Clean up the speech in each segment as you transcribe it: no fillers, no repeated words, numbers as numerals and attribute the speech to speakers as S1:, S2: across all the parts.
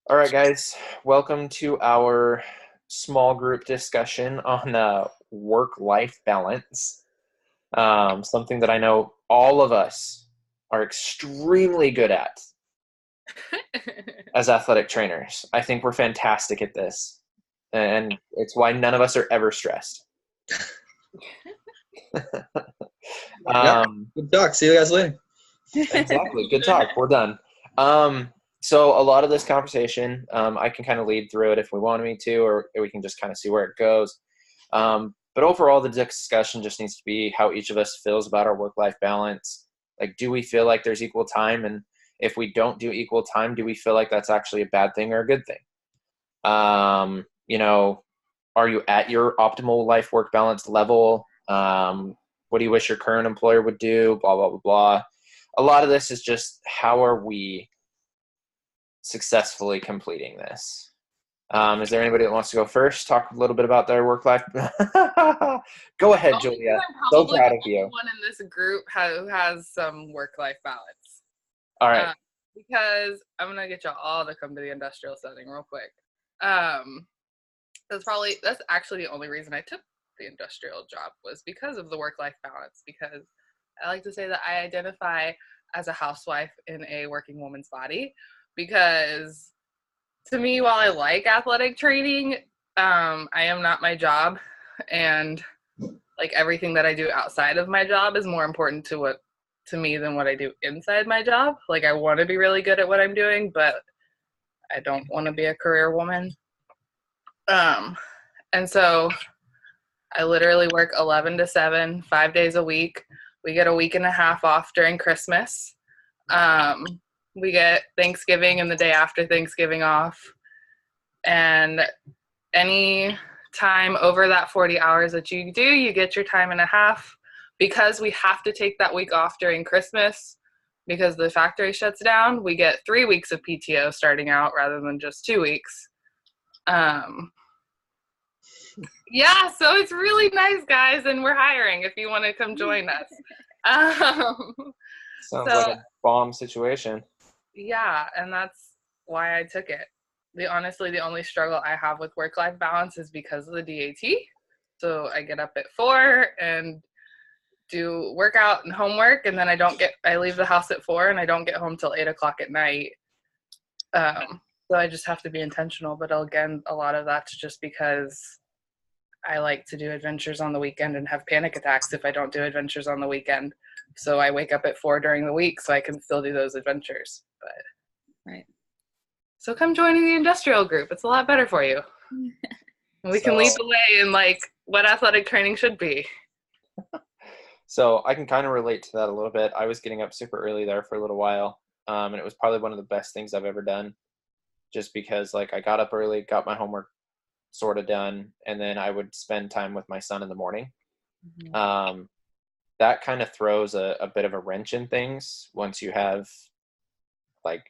S1: All right, guys, welcome to our small group discussion on work-life balance. Something that I know all of us are extremely good at as athletic trainers. I think we're fantastic at this, and it's why none of us are ever stressed.
S2: Yeah.
S1: Um,
S2: Good talk. See you guys later.
S1: exactly. Good talk. We're done. So a lot of this conversation, I can kind of lead through it if we wanted me to, or we can just kind of see where it goes. But overall, the discussion just needs to be how each of us feels about our work-life balance. Like, do we feel like there's equal time? And if we don't do equal time, do we feel like that's actually a bad thing or a good thing? Um, you know, are you at your optimal life work balance level? What do you wish your current employer would do? Blah, blah, blah, blah. A lot of this is just how are we successfully completing this? Is there anybody that wants to go first? Talk a little bit about their work life. Go ahead,
S3: Only because
S1: Julia.
S3: I'm
S1: So
S3: probably
S1: proud
S3: the
S1: of
S3: only
S1: you.
S3: one in this group who has some work-life balance.
S1: All right.
S3: Uh, because I'm gonna get y'all all to come to the industrial setting real quick. Um, that's actually the only reason I took the industrial job was because of the work-life balance. Because I like to say that I identify as a housewife in a working woman's body. Because to me, while I like athletic training, I am not my job, and like everything that I do outside of my job is more important to me than what I do inside my job. Like I want to be really good at what I'm doing, but I don't want to be a career woman. Um and so I literally work 11 to 7, 5 days a week. We get a week and a half off during Christmas. Um we get Thanksgiving and the day after Thanksgiving off. And any time over that 40 hours that you do, you get your time and a half. Because we have to take that week off during Christmas because the factory shuts down, we get 3 weeks of PTO starting out rather than just 2 weeks. Um, yeah, so it's really nice, guys, and we're hiring if you want to come join us. Um,
S1: Sounds like
S3: so
S1: a bomb situation.
S3: yeah, and that's why I took it. The only struggle I have with work-life balance is because of the DAT. So I get up at 4 and do workout and homework, and then I leave the house at 4 and I don't get home till 8 o'clock at night. So I just have to be intentional. But again, a lot of that's just because I like to do adventures on the weekend and have panic attacks if I don't do adventures on the weekend. So I wake up at 4 during the week so I can still do those adventures. But
S4: Right.
S3: so come join the industrial group. It's a lot better for you. We can lead the way in like what athletic training should be.
S1: So I can kind of relate to that a little bit. I was getting up super early there for a little while, and it was probably one of the best things I've ever done, just because like I got up early, got my homework sort of done, and then I would spend time with my son in the morning.
S4: Mhm.
S1: That kind of throws a bit of a wrench in things once you have like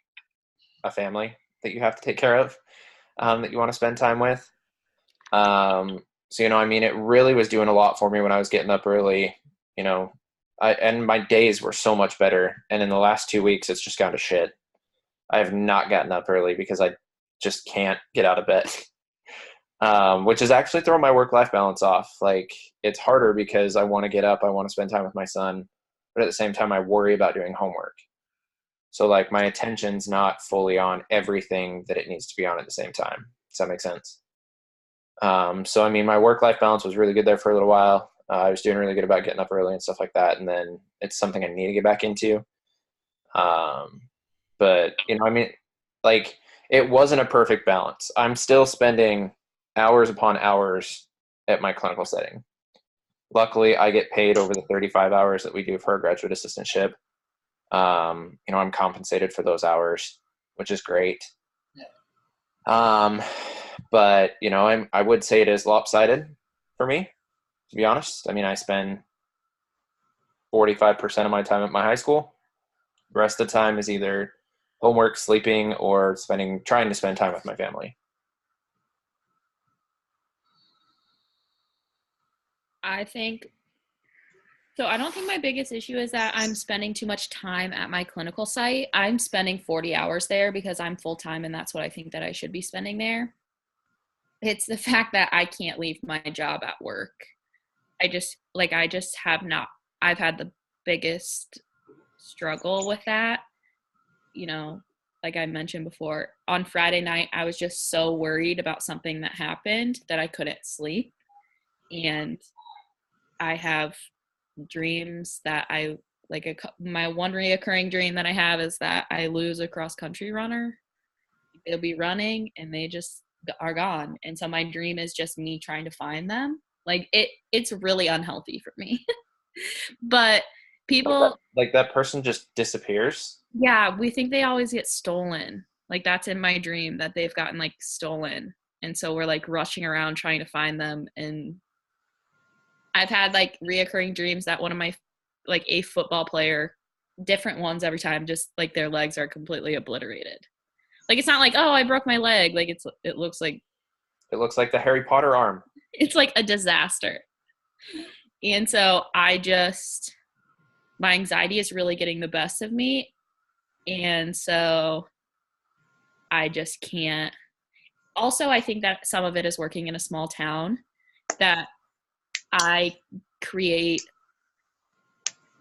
S1: a family that you have to take care of, that you want to spend time with. So, I mean, it really was doing a lot for me when I was getting up early, you know, and my days were so much better. And in the last 2 weeks, it's just gone to shit. I have not gotten up early because I just can't get out of bed, which is actually throwing my work-life balance off. Like, it's harder because I want to get up, I want to spend time with my son, but at the same time, I worry about doing homework. So, like, my attention's not fully on everything that it needs to be on at the same time. Does that make sense? So, I mean, my work-life balance was really good there for a little while. I was doing really good about getting up early and stuff like that. And then it's something I need to get back into. Um, but, I mean, like, it wasn't a perfect balance. I'm still spending hours upon hours at my clinical setting. Luckily, I get paid over the 35 hours that we do for our graduate assistantship. I'm compensated for those hours, which is great. Um, but I would say it is lopsided for me, to be honest. I mean, I spend 45% of my time at my high school. The rest of the time is either homework, sleeping, or trying to spend time with my family.
S4: I think So I don't think my biggest issue is that I'm spending too much time at my clinical site. I'm spending 40 hours there because I'm full-time and that's what I think that I should be spending there. It's the fact that I can't leave my job at work. I just have not, I've had the biggest struggle with that. You know, like I mentioned before, on Friday night, I was just so worried about something that happened that I couldn't sleep. And I have dreams that my one reoccurring dream that I have is that I lose a cross country runner. They'll be running and they just are gone. And so my dream is just me trying to find them. Like it's really unhealthy for me. But people
S1: like that person just disappears.
S4: Yeah, we think they always get stolen. Like that's in my dream that they've gotten like stolen. And so we're like rushing around trying to find them. And I've had like reoccurring dreams that one of my, like a football player, different ones every time, just like their legs are completely obliterated. Like it's not like, oh, I broke my leg. Like it looks like
S1: the Harry Potter arm.
S4: It's like a disaster. And so my anxiety is really getting the best of me. And so I just can't. Also, I think that some of it is working in a small town, that I create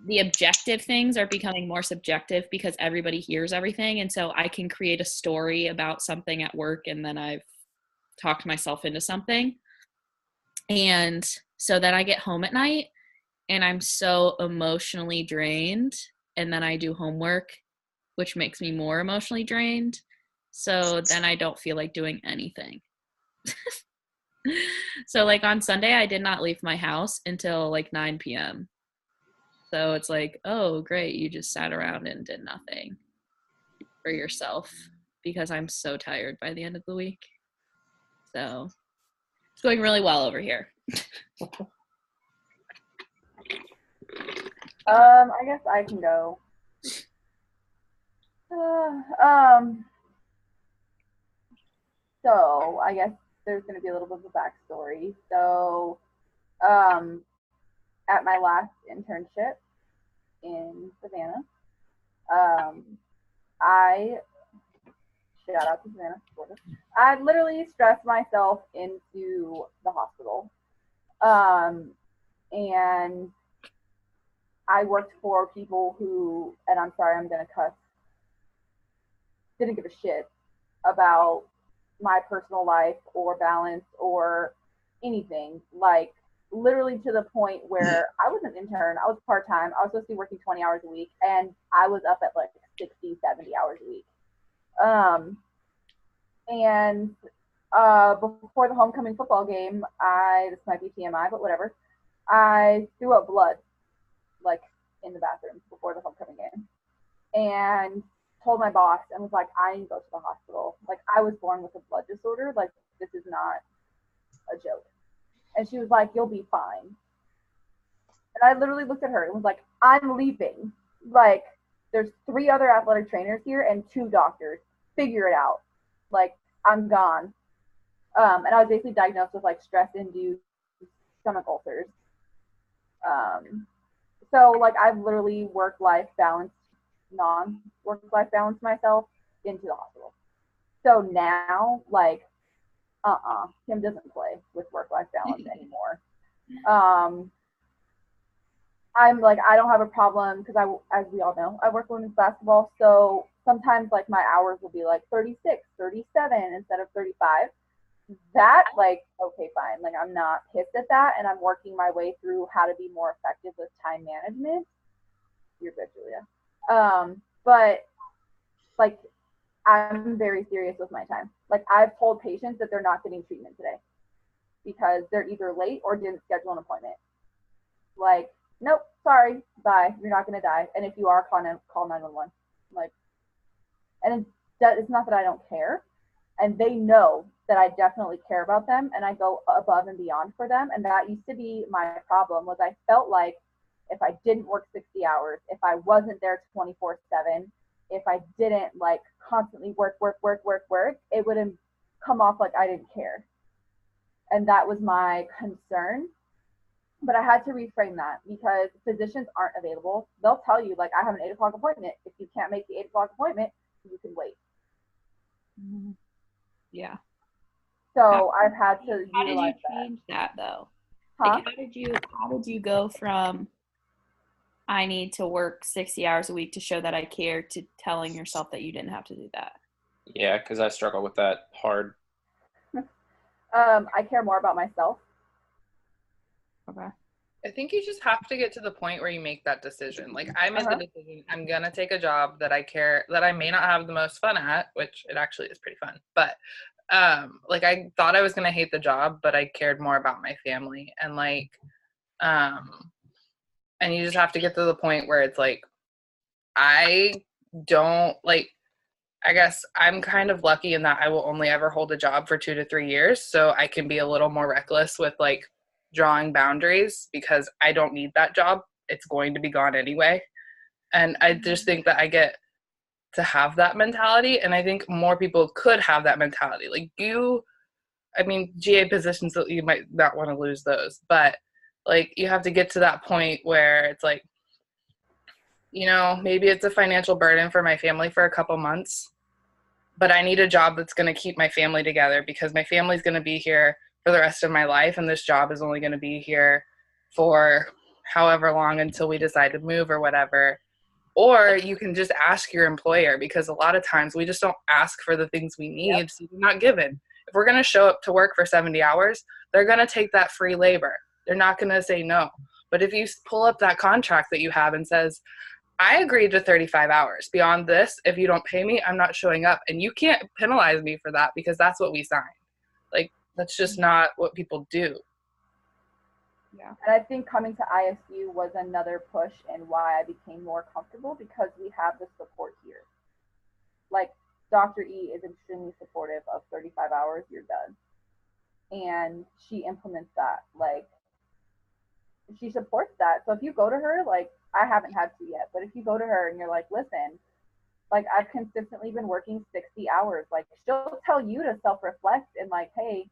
S4: the objective things are becoming more subjective because everybody hears everything. And so I can create a story about something at work and then I've talked myself into something. And so then I get home at night and I'm so emotionally drained. And then I do homework, which makes me more emotionally drained. So then I don't feel like doing anything. So like on Sunday, I did not leave my house until like 9 p.m. So it's like, oh, great. You just sat around and did nothing for yourself because I'm so tired by the end of the week. So it's going really well over here.
S5: I guess I can go. So I guess there's going to be a little bit of a backstory. So, at my last internship in Savannah, I shout out to Savannah, Florida. I literally stressed myself into the hospital, and I worked for people who, and I'm sorry, I'm gonna cuss, didn't give a shit about my personal life or balance or anything. Like literally to the point where I was an intern, I was part-time, I was supposed to be working 20 hours a week, and I was up at like 60, 70 hours a week. And before the homecoming football game, this might be TMI, but whatever, I threw up blood, like in the bathroom before the homecoming game. And told my boss and was like, I need to go to the hospital. Like, I was born with a blood disorder. Like, this is not a joke. And she was like, you'll be fine. And I literally looked at her and was like, I'm leaving. Like, there's 3 other athletic trainers here and 2 doctors. Figure it out. Like, I'm gone. And I was basically diagnosed with like stress-induced stomach ulcers. So like I've literally work-life balance, non-work-life balance myself into the hospital. So now, like, Kim doesn't play with work-life balance anymore. I'm like, I don't have a problem because as we all know, I work women's basketball. So sometimes like my hours will be like 36, 37 instead of 35. That, like, okay, fine. Like, I'm not pissed at that. And I'm working my way through how to be more effective with time management. You're good, Julia. But like, I'm very serious with my time. Like, I've told patients that they're not getting treatment today because they're either late or didn't schedule an appointment. Like, nope, sorry, bye. You're not going to die. And if you are, call 911. Like, and it's not that I don't care. And they know that I definitely care about them and I go above and beyond for them. And that used to be my problem, was I felt like if I didn't work 60 hours, if I wasn't there 24/7, if I didn't like constantly work, it would have come off like I didn't care. And that was my concern. But I had to reframe that because physicians aren't available. They'll tell you, like, I have an 8 o'clock appointment. If you can't make the 8 o'clock appointment, you can wait.
S4: Yeah.
S5: So I've had to
S4: How did you
S5: utilize
S4: change that though?
S5: Huh?
S4: Like, how did you go from I need to work 60 hours a week to show that I care to telling yourself that you didn't have to do that?
S1: Yeah, because I struggle with that hard.
S5: I care more about myself.
S4: Okay.
S3: I think you just have to get to the point where you make that decision. Like I made the decision, I'm gonna take a job that I care, that I may not have the most fun at, which it actually is pretty fun. But like I thought I was gonna hate the job, but I cared more about my family. And like and you just have to get to the point where it's like, I don't like, I guess I'm kind of lucky in that I will only ever hold a job for 2 to 3 years. So I can be a little more reckless with like drawing boundaries because I don't need that job. It's going to be gone anyway. And I just think that I get to have that mentality. And I think more people could have that mentality. Like GA positions, that you might not want to lose those, but like you have to get to that point where it's like, maybe it's a financial burden for my family for a couple months, but I need a job that's going to keep my family together because my family's going to be here for the rest of my life. And this job is only going to be here for however long until we decide to move or whatever. Or you can just ask your employer, because a lot of times we just don't ask for the things we need. Yep. So you're not given. If we're going to show up to work for 70 hours, they're going to take that free labor. They're not going to say no. But if you pull up that contract that you have and says, I agreed to 35 hours. Beyond this, if you don't pay me, I'm not showing up. And you can't penalize me for that because that's what we signed. Like, that's just not what people do.
S5: Yeah. And I think coming to ISU was another push and why I became more comfortable, because we have the support here. Like, Dr. E is extremely supportive of 35 hours, you're done. And she implements that. Like, she supports that. So if you go to her, like, I haven't had to yet, but if you go to her and you're like, listen, like, I've consistently been working 60 hours, like, she'll tell you to self-reflect and like, hey,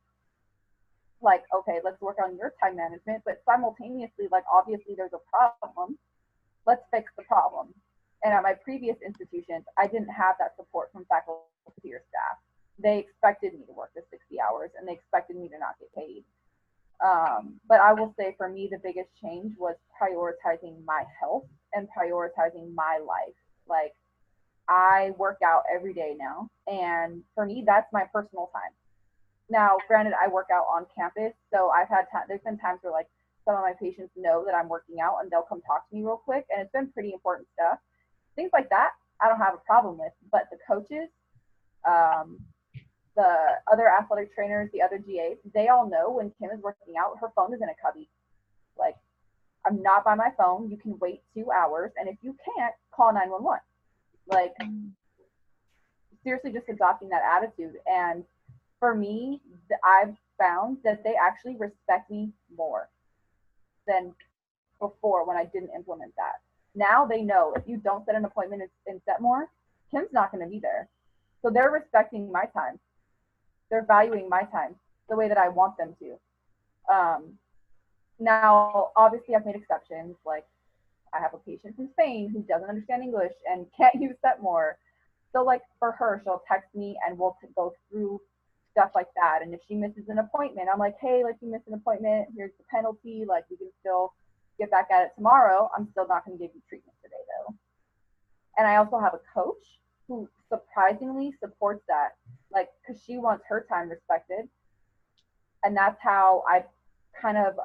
S5: like, okay, let's work on your time management, but simultaneously, like, obviously there's a problem. Let's fix the problem. And at my previous institutions, I didn't have that support from faculty or staff. They expected me to work the 60 hours and they expected me to not get paid. But I will say for me, the biggest change was prioritizing my health and prioritizing my life. Like, I work out every day now. And for me, that's my personal time. Now, granted, I work out on campus. So there's been times where like some of my patients know that I'm working out and they'll come talk to me real quick. And it's been pretty important stuff. Things like that, I don't have a problem with. But the coaches, the other athletic trainers, the other GAs, they all know when Kim is working out, her phone is in a cubby. Like, I'm not by my phone. You can wait 2 hours. And if you can't, call 911. Like, seriously, just adopting that attitude. And for me, I've found that they actually respect me more than before when I didn't implement that. Now they know if you don't set an appointment in Setmore, Kim's not going to be there. So they're respecting my time. They're valuing my time the way that I want them to. Now, obviously, I've made exceptions. Like, I have a patient from Spain who doesn't understand English and can't use Setmore. So, like, for her, she'll text me and we'll go through stuff like that. And if she misses an appointment, I'm like, hey, like, you missed an appointment. Here's the penalty. Like, you can still get back at it tomorrow. I'm still not going to give you treatment today, though. And I also have a coach who surprisingly supports that, like, because she wants her time respected. And that's how I kind of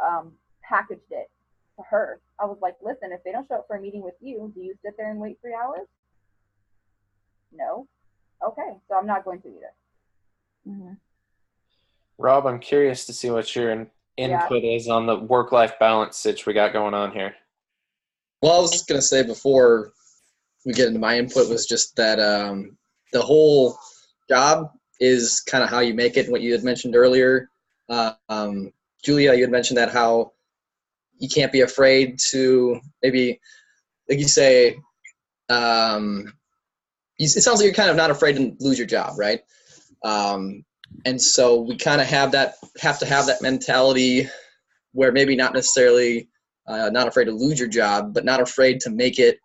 S5: packaged it to her. I was like, listen, if they don't show up for a meeting with you, do you sit there and wait 3 hours? No. Okay, so I'm not going to either.
S4: Mm-hmm.
S1: Rob, I'm curious to see what your input is on the work-life balance sitch we got going on here.
S2: Well, I was just going to say before we get into my input was just that the whole job is kind of how you make it, what you had mentioned earlier. Julia, you had mentioned that how you can't be afraid to maybe, like you say, it sounds like you're kind of not afraid to lose your job, right? And so we kind of have to have that mentality where maybe not necessarily not afraid to lose your job, but not afraid to make it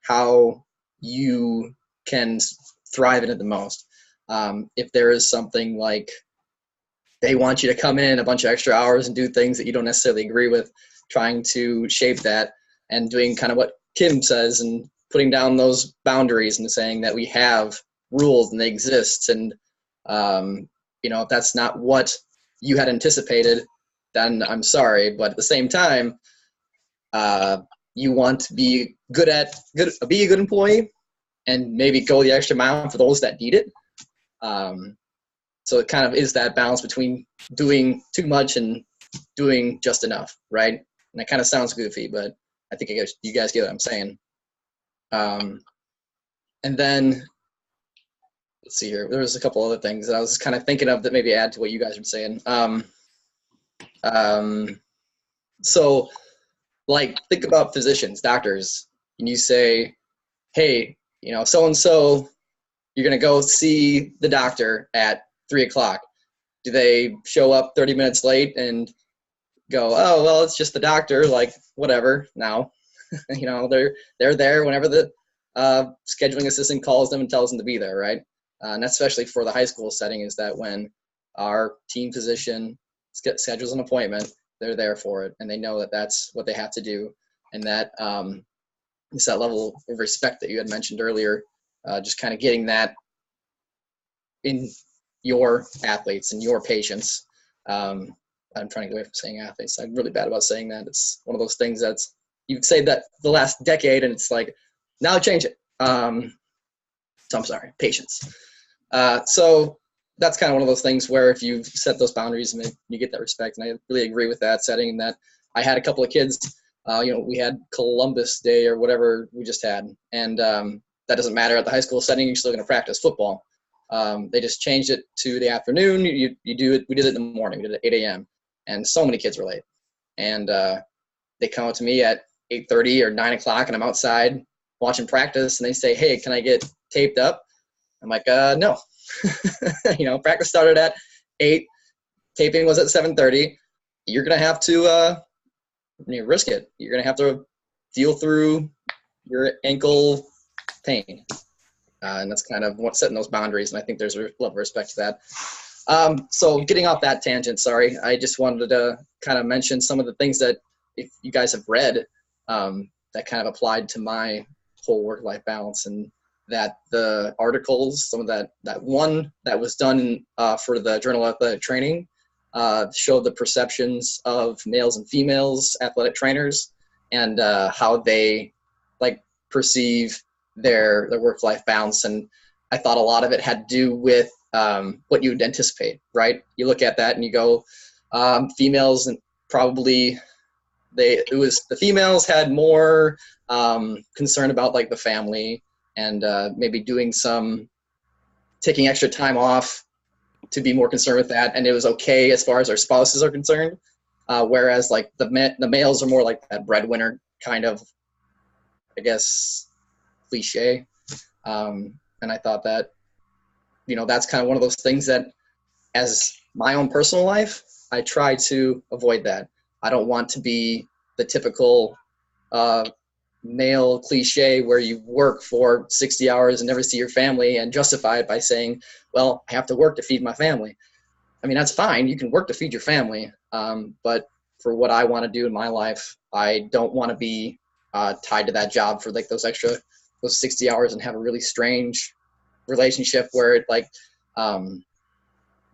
S2: how you can thrive in it the most. If there is something like they want you to come in a bunch of extra hours and do things that you don't necessarily agree with, trying to shape that and doing kind of what Kim says and putting down those boundaries and saying that we have rules and they exist. And, if that's not what you had anticipated, then I'm sorry. But at the same time, you want to be be a good employee and maybe go the extra mile for those that need it. So it kind of is that balance between doing too much and doing just enough, right? And that kind of sounds goofy, but I think you guys get what I'm saying. And then, let's see here. There was a couple other things that I was kind of thinking of that maybe add to what you guys were saying. So, like, think about physicians, doctors, and you say, hey, so-and-so, you're going to go see the doctor at 3:00. Do they show up 30 minutes late and go, oh, well, it's just the doctor, like, whatever now? They're there whenever the scheduling assistant calls them and tells them to be there, right? And that's especially for the high school setting, is that when our team physician schedules an appointment, they're there for it, and they know that that's what they have to do. And that it's that level of respect that you had mentioned earlier, just kind of getting that in your athletes and your patients. I'm trying to get away from saying athletes. I'm really bad about saying that. It's one of those things that's, you'd say that the last decade, and it's like, now change it. So I'm sorry, patience. So that's kind of one of those things where if you set those boundaries, you get that respect. And I really agree with that setting. And that I had a couple of kids, we had Columbus Day or whatever we just had. And that doesn't matter at the high school setting. You're still going to practice football. They just changed it to the afternoon. You do it. We did it in the morning. We did it at 8 a.m. And so many kids were late. And they come up to me at 8:30 or 9 o'clock, and I'm outside watching practice, and they say, hey, can I get taped up? I'm like, no. Practice started at 8. Taping was at 7:30. You're going to have to risk it. You're going to have to feel through your ankle pain. And that's kind of what setting those boundaries. And I think there's a level of respect to that. So getting off that tangent, sorry, I just wanted to kind of mention some of the things that if you guys have read that kind of applied to my whole work-life balance, and that the articles, some of that one that was done for the Journal of Athletic Training showed the perceptions of males and females athletic trainers and how they perceive their work-life balance. And I thought a lot of it had to do with what you would anticipate, right? You look at that and you go, females, and probably the females had more concern about the family and maybe taking extra time off to be more concerned with that, and it was okay as far as our spouses are concerned. Whereas the males are more like that breadwinner kind of, I guess, cliche. And I thought that, that's kind of one of those things that, as my own personal life, I try to avoid that. I don't want to be the typical male cliche where you work for 60 hours and never see your family and justify it by saying, well, I have to work to feed my family. I mean, that's fine. You can work to feed your family. But for what I want to do in my life, I don't want to be tied to that job for those 60 hours and have a really strange relationship where it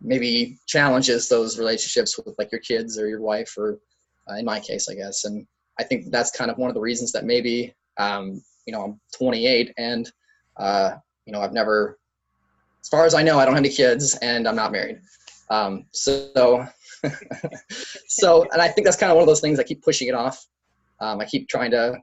S2: maybe challenges those relationships with your kids or your wife, or in my case, I guess. And I think that's kind of one of the reasons that maybe, I'm 28 and, I've never, as far as I know, I don't have any kids and I'm not married. So, and I think that's kind of one of those things I keep pushing it off. I keep trying to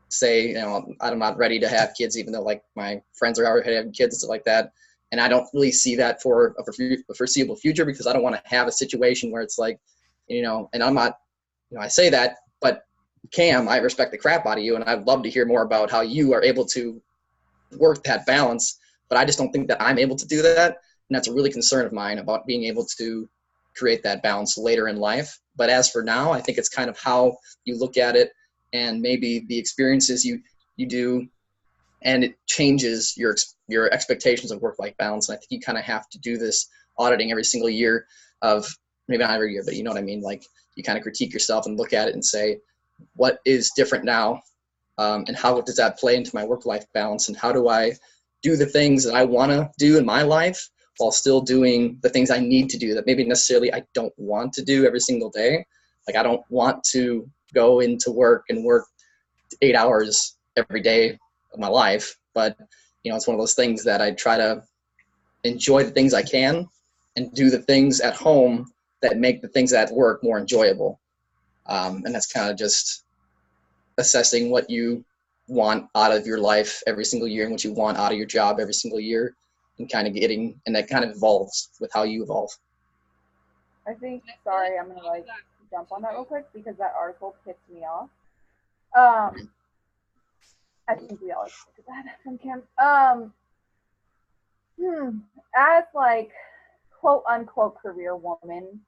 S2: say, I'm not ready to have kids, even though my friends are already having kids and stuff like that. And I don't really see that for a foreseeable future, because I don't want to have a situation where it's and I'm not, I say that, but Cam, I respect the crap out of you, and I'd love to hear more about how you are able to work that balance, but I just don't think that I'm able to do that. And that's a really concern of mine, about being able to create that balance later in life. But as for now, I think it's kind of how you look at it and maybe the experiences you do, and it changes your expectations of work-life balance. And I think you kind of have to do this auditing every single year of, maybe not every year, but you know what I mean? Like, you kind of critique yourself and look at it and say, what is different now? And how does that play into my work-life balance? And how do I do the things that I want to do in my life while still doing the things I need to do that maybe necessarily I don't want to do every single day? Like, I don't want to go into work and work 8 hours every day of my life, but it's one of those things that I try to enjoy the things I can and do the things at home that make the things at work more enjoyable. And that's kind of just assessing what you want out of your life every single year and what you want out of your job every single year, and kind of and that kind of evolves with how you evolve.
S5: I think, sorry, I'm going to jump on that real quick because that article pissed me off. I think we all expected that from Kim. As quote unquote career woman,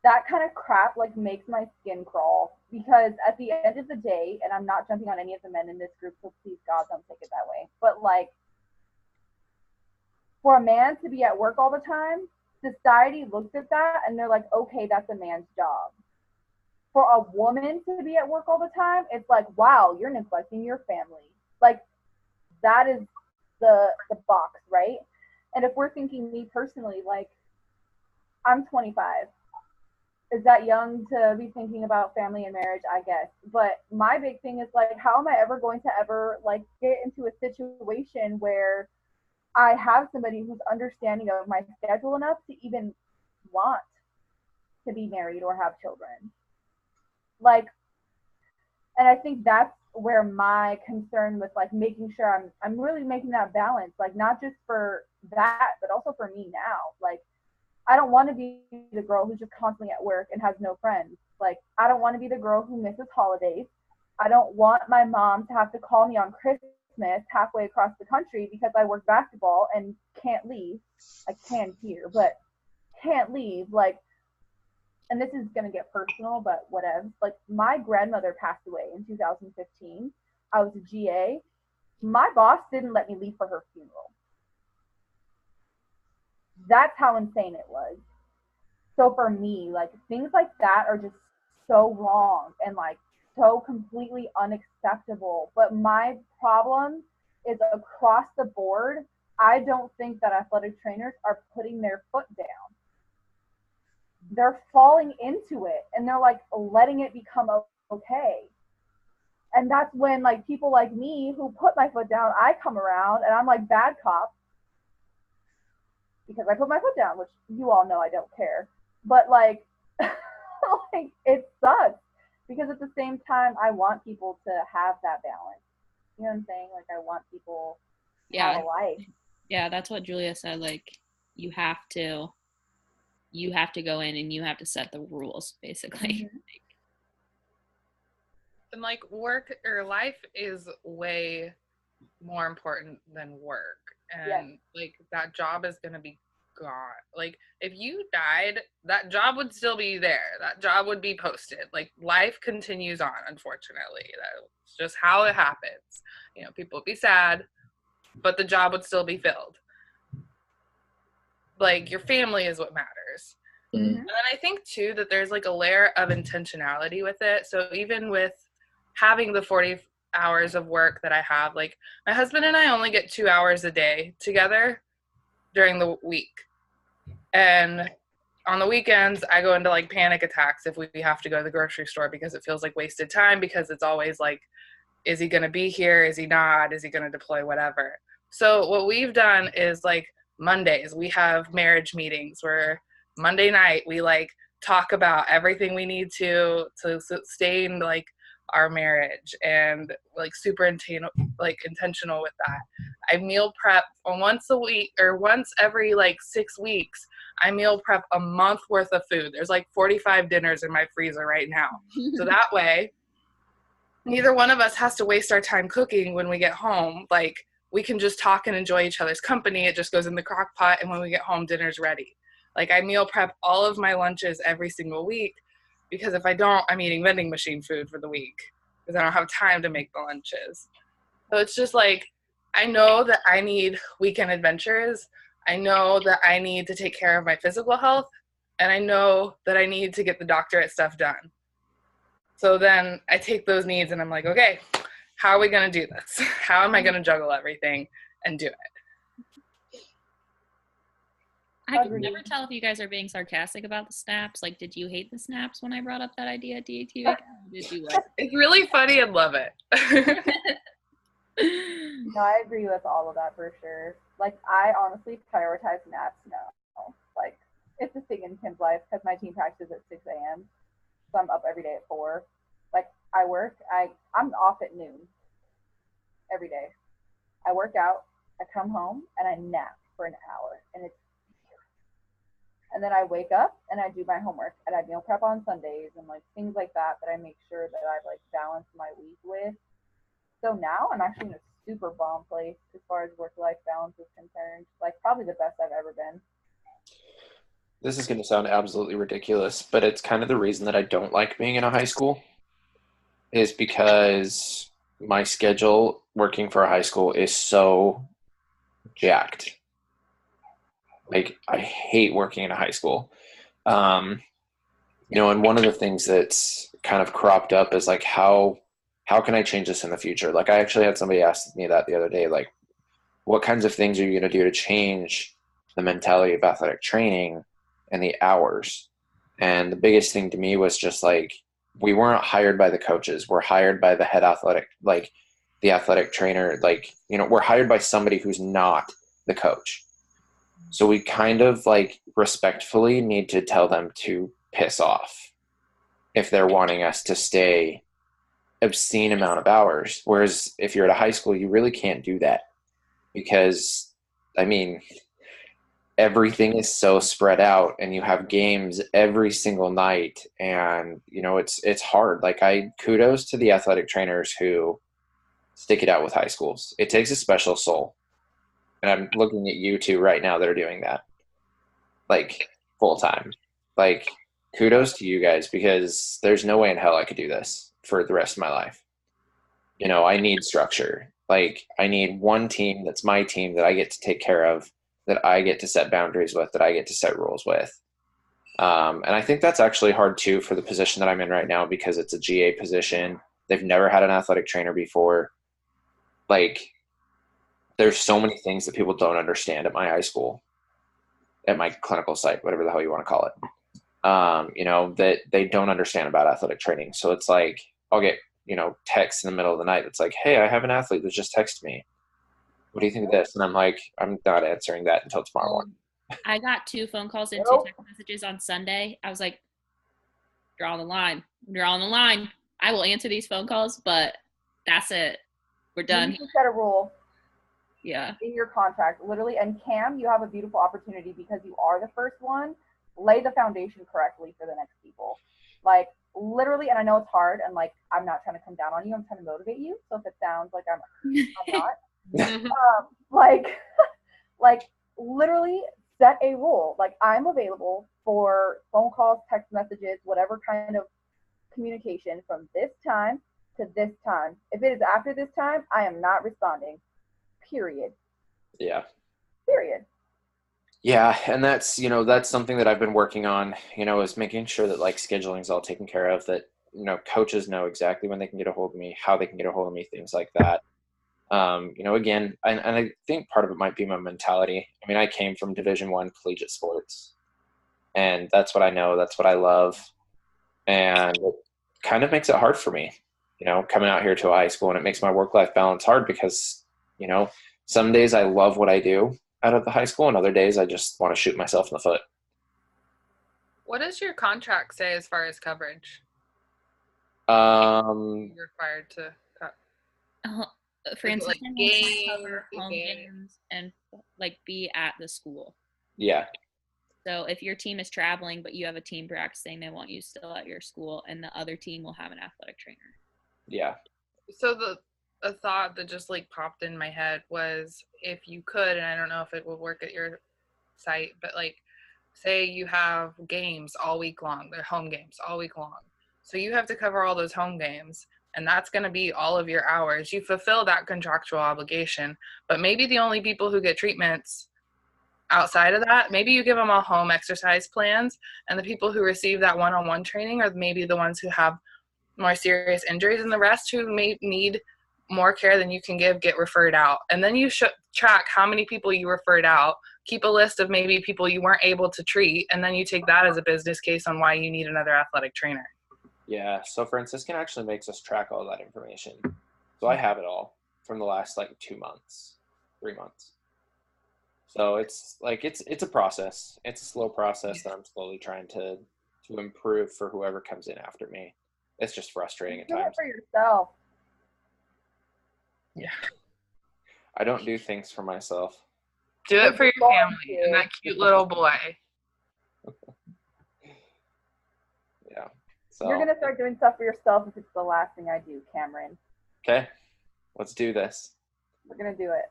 S5: that kind of crap makes my skin crawl, because at the end of the day, and I'm not jumping on any of the men in this group, so please God don't take it that way, but for a man to be at work all the time, society looks at that and they're like, okay, that's a man's job. For a woman to be at work all the time, it's like, wow, you're neglecting your family. That is the box, right? And if we're thinking, me personally, I'm 25. Is that young to be thinking about family and marriage? I guess. But my big thing is how am I ever going to get into a situation where I have somebody who's understanding of my schedule enough to even want to be married or have children? And I think that's where my concern with making sure I'm really making that balance, not just for that, but also for me now. I don't want to be the girl who's just constantly at work and has no friends. I don't want to be the girl who misses holidays. I don't want my mom to have to call me on Christmas halfway across the country because I work basketball and can't leave. I can here, but can't leave. And this is going to get personal, but whatever. My grandmother passed away in 2015. I was a GA. My boss didn't let me leave for her funeral. That's how insane it was. So for me, things like that are just so wrong and so completely unacceptable. But my problem is across the board. I don't think that athletic trainers are putting their foot down. They're falling into it and they're letting it become okay. And that's when people like me who put my foot down, I come around and I'm bad cop because I put my foot down, which you all know I don't care. But it sucks because at the same time I want people to have that balance. You know what I'm saying? I want people to have a life.
S4: Yeah, that's what Julia said. You have to go in and you have to set the rules, basically.
S3: And work or life is way more important than work. And that job is going to be gone. If you died, that job would still be there. That job would be posted. Life continues on, unfortunately. That's just how it happens. People would be sad, but the job would still be filled. Your family is what matters. Mm-hmm. And then I think too that there's a layer of intentionality with it. So even with having the 40 hours of work that I have, my husband and I only get 2 hours a day together during the week. And on the weekends, I go into panic attacks if we have to go to the grocery store because it feels like wasted time, because it's always is he going to be here? Is he not? Is he going to deploy? Whatever. So what we've done is Mondays, we have marriage meetings where Monday night we talk about everything we need to sustain our marriage, and super intentional with that. I meal prep once a week or once every 6 weeks. I meal prep a month worth of food. There's 45 dinners in my freezer right now. So that way neither one of us has to waste our time cooking when we get home. We can just talk and enjoy each other's company. It just goes in the crock pot, and when we get home, dinner's ready. Like I meal prep all of my lunches every single week because if I don't, I'm eating vending machine food for the week because I don't have time to make the lunches. So it's just like, I know that I need weekend adventures. I know that I need to take care of my physical health, and I know that I need to get the doctorate stuff done. So then I take those needs and I'm like, okay, how are we going to do this? How am I going to juggle everything and do it?
S4: I can
S5: Agreed.
S4: never tell if you guys are being sarcastic about the snaps. Like, did you hate the snaps when I brought up that idea at DAT? Did you like
S3: It's really funny and love it.
S5: No, I agree with all of that for sure. Like, I honestly prioritize naps now. Like, it's a thing in Kim's life because my team practices at 6 a.m. So I'm up every day at 4. Like, I'm off at noon every day. I work out, I come home, and I nap for an hour. And then I wake up and I do my homework and I meal prep on Sundays and like things like that I make sure that I've like balanced my week with. So now I'm actually in a super bomb place as far as work-life balance is concerned. Like probably the best I've ever been.
S1: This is going to sound absolutely ridiculous, but it's kind of the reason that I don't like being in a high school is because my schedule working for a high school is so jacked. Like, I hate working in a high school. And one of the things that's kind of cropped up is like, how can I change this in the future? Like, I actually had somebody ask me that the other day, like, what kinds of things are you going to do to change the mentality of athletic training and the hours? And the biggest thing to me was just like, we weren't hired by the coaches. We're hired by the head athletic, like the athletic trainer. Like, we're hired by somebody who's not the coach. So we kind of like respectfully need to tell them to piss off if they're wanting us to stay obscene amount of hours. Whereas if you're at a high school, you really can't do that because, I mean, everything is so spread out and you have games every single night and, it's hard. Like kudos to the athletic trainers who stick it out with high schools. It takes a special soul. And I'm looking at you two right now that are doing that, like, full time. Like, kudos to you guys because there's no way in hell I could do this for the rest of my life. I need structure. Like, I need one team that's my team that I get to take care of, that I get to set boundaries with, that I get to set rules with. And I think that's actually hard, too, for the position that I'm in right now because it's a GA position. They've never had an athletic trainer before. Like, there's so many things that people don't understand at my high school, at my clinical site, whatever the hell you want to call it, that they don't understand about athletic training. So it's like, I'll get, text in the middle of the night. It's like, hey, I have an athlete that just texted me. What do you think of this? And I'm like, I'm not answering that until tomorrow morning.
S4: I got 2 phone calls and 2 text messages on Sunday. I was like, draw the line. Draw on the line. I will answer these phone calls, but that's it. We're done.
S5: You can set a rule.
S4: Yeah.
S5: In your contract, literally. And Cam, you have a beautiful opportunity because you are the first one. Lay the foundation correctly for the next people. Like, literally, and I know it's hard, and like, I'm not trying to come down on you. I'm trying to motivate you. So if it sounds like I'm not, like, literally set a rule. Like, I'm available for phone calls, text messages, whatever kind of communication from this time to this time. If it is after this time, I am not responding. Period.
S1: Yeah.
S5: Period.
S1: Yeah, and that's something that I've been working on, is making sure that like scheduling is all taken care of, that, coaches know exactly when they can get a hold of me, how they can get a hold of me, things like that. Again, and I think part of it might be my mentality. I mean, I came from Division I collegiate sports, and that's what I know, that's what I love. And it kind of makes it hard for me, coming out here to a high school, and it makes my work-life balance hard because, some days I love what I do out of the high school, and other days I just want to shoot myself in the foot.
S3: What does your contract say as far as coverage?
S1: You're
S3: required to cut.
S4: Francis
S3: like
S4: can
S3: games,
S4: cover home games and like be at the school.
S1: Yeah.
S4: So if your team is traveling but you have a team practicing, they want you still at your school, and the other team will have an athletic trainer.
S1: Yeah.
S3: So a thought that just like popped in my head was, if you could, and I don't know if it will work at your site, but like say you have games all week long, they're home games all week long. So you have to cover all those home games, and that's going to be all of your hours. You fulfill that contractual obligation, but maybe the only people who get treatments outside of that, maybe you give them all home exercise plans, and the people who receive that one-on-one training are maybe the ones who have more serious injuries, and the rest who may need more care than you can give get referred out. And then you should track how many people you referred out, keep a list of maybe people you weren't able to treat, and then you take that as a business case on why you need another athletic trainer.
S1: Yeah, so Franciscan actually makes us track all that information. So I have it all from the last like 2 months, 3 months. So it's like it's a process. It's a slow process that I'm slowly trying to improve for whoever comes in after me. It's just frustrating at
S5: Do it
S1: times.
S5: for yourself.
S3: Yeah.
S1: I don't do things for myself.
S3: Do it for your family and that cute little boy.
S1: Yeah. So
S5: You're gonna start doing stuff for yourself if it's the last thing I do, Cameron.
S1: okay, let's do this.
S5: We're gonna do it.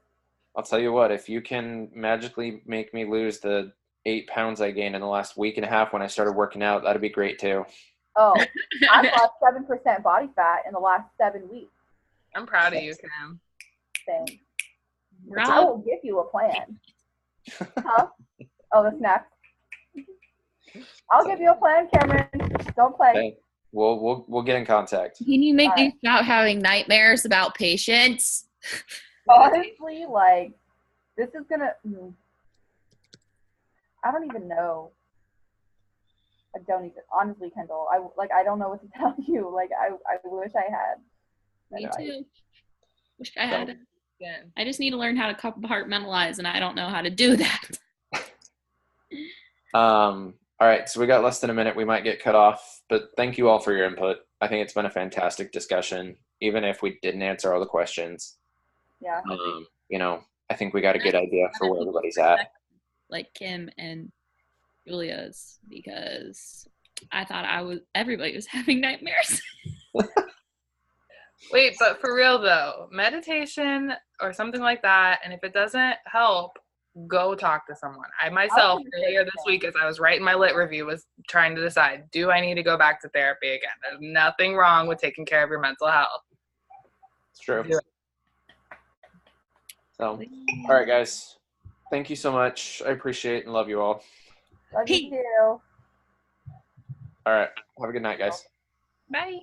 S1: I'll tell you what, if you can magically make me lose the 8 pounds I gained in the last week and a half when I started working out, that'd be great too.
S5: Oh, I've lost 7% body fat in the last 7 weeks.
S3: I'm proud of you, Cam.
S5: Thanks. I
S4: Rob,
S5: will give you a plan. Huh? Oh, the snacks. I'll give you a plan, Cameron. Don't play.
S1: Okay. We'll get in contact.
S4: can you make me
S5: Alright.
S4: stop having nightmares about patients?
S5: Honestly, like, this is gonna. I don't even know. I don't even. Honestly, Kendall, I don't know what to tell you. Like, I wish I had.
S4: Me
S5: advice.
S4: too. Wish I had it.
S3: Again.
S4: I just need to learn how to compartmentalize, and I don't know how to do that.
S1: All right, so we got less than a minute. We might get cut off, but thank you all for your input. I think it's been a fantastic discussion, even if we didn't answer all the questions.
S5: Yeah.
S1: You know, I think we got a good idea for where everybody's at.
S4: Like Kim and Julia's, because I thought everybody was having nightmares.
S3: Wait, but for real though, meditation or something like that, and if it doesn't help, go talk to someone. I myself,
S5: gonna say
S3: earlier this
S5: that.
S3: week, as I was writing my lit review, was trying to decide, do I need to go back to therapy again? There's nothing wrong with taking care of your mental health.
S1: It's true.
S3: Do it.
S1: So, all right, guys. Thank you so much. I appreciate and love you all.
S5: Love you
S4: Peace.
S5: too.
S1: All right. Have a good night, guys.
S3: Bye.